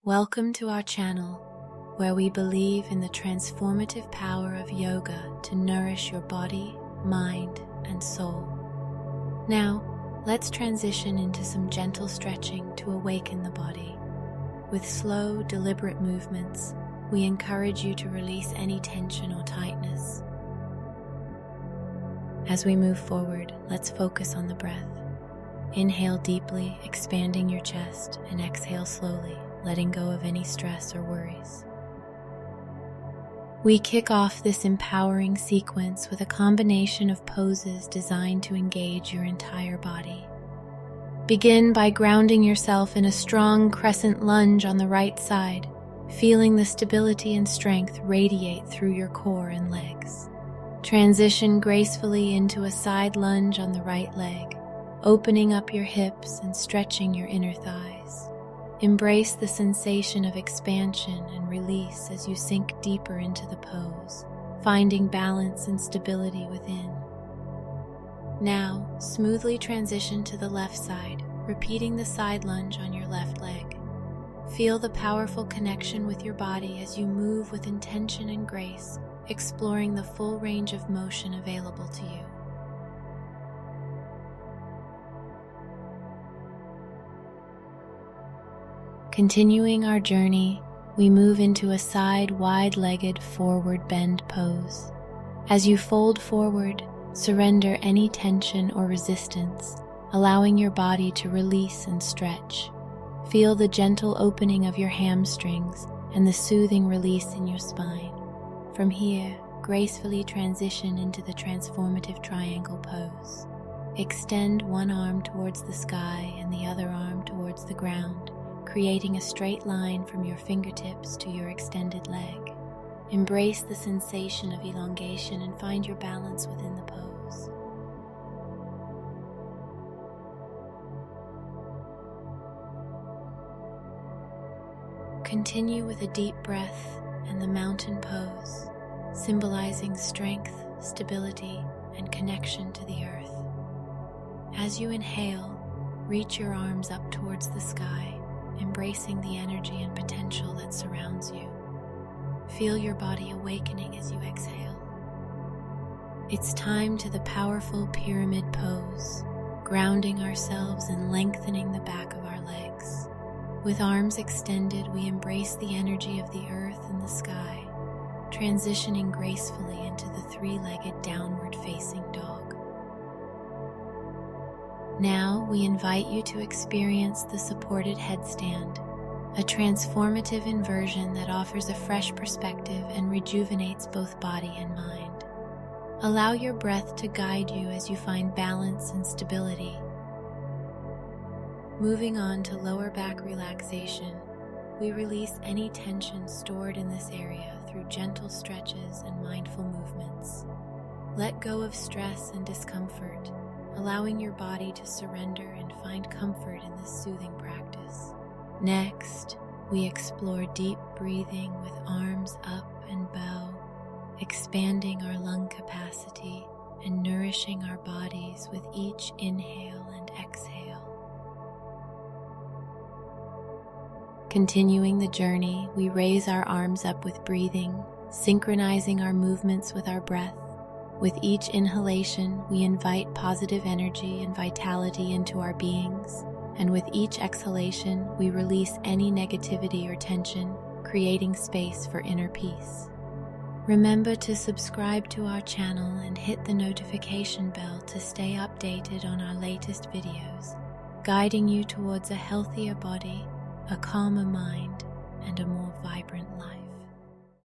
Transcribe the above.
Welcome to our channel, where we believe in the transformative power of yoga to nourish your body, mind, and soul. Now, let's transition into some gentle stretching to awaken the body. With slow, deliberate movements, we encourage you to release any tension or tightness. As we move forward, let's focus on the breath. Inhale deeply, expanding your chest, and exhale slowly, letting go of any stress or worries. We kick off this empowering sequence with a combination of poses designed to engage your entire body. Begin by grounding yourself in a strong crescent lunge on the right side, feeling the stability and strength radiate through your core and legs. Transition gracefully into a side lunge on the right leg, opening up your hips and stretching your inner thighs. Embrace the sensation of expansion and release as you sink deeper into the pose, finding balance and stability within. Now, smoothly transition to the left side, repeating the side lunge on your left leg. Feel the powerful connection with your body as you move with intention and grace, exploring the full range of motion available to you. Continuing our journey, we move into a side wide-legged forward bend pose. As you fold forward, surrender any tension or resistance, allowing your body to release and stretch. Feel the gentle opening of your hamstrings and the soothing release in your spine. From here, gracefully transition into the transformative triangle pose. Extend one arm towards the sky and the other arm towards the ground, creating a straight line from your fingertips to your extended leg. Embrace the sensation of elongation and find your balance within the pose. Continue with a deep breath and the mountain pose, symbolizing strength, stability, and connection to the earth. As you inhale, reach your arms up towards the sky, embracing the energy and potential that surrounds you. Feel your body awakening as you exhale. It's time to the powerful pyramid pose, grounding ourselves and lengthening the back of our legs. With arms extended, we embrace the energy of the earth and the sky, transitioning gracefully into the three-legged downward-facing dog. Now we invite you to experience the supported headstand, a transformative inversion that offers a fresh perspective and rejuvenates both body and mind. Allow your breath to guide you as you find balance and stability. Moving on to lower back relaxation, we release any tension stored in this area through gentle stretches and mindful movements. Let go of stress and discomfort, allowing your body to surrender and find comfort in this soothing practice. Next, we explore deep breathing with arms up and bow, expanding our lung capacity and nourishing our bodies with each inhale and exhale. Continuing the journey, we raise our arms up with breathing, synchronizing our movements with our breath. With each inhalation, we invite positive energy and vitality into our beings, and with each exhalation, we release any negativity or tension, creating space for inner peace. Remember to subscribe to our channel and hit the notification bell to stay updated on our latest videos, guiding you towards a healthier body, a calmer mind, and a more vibrant life.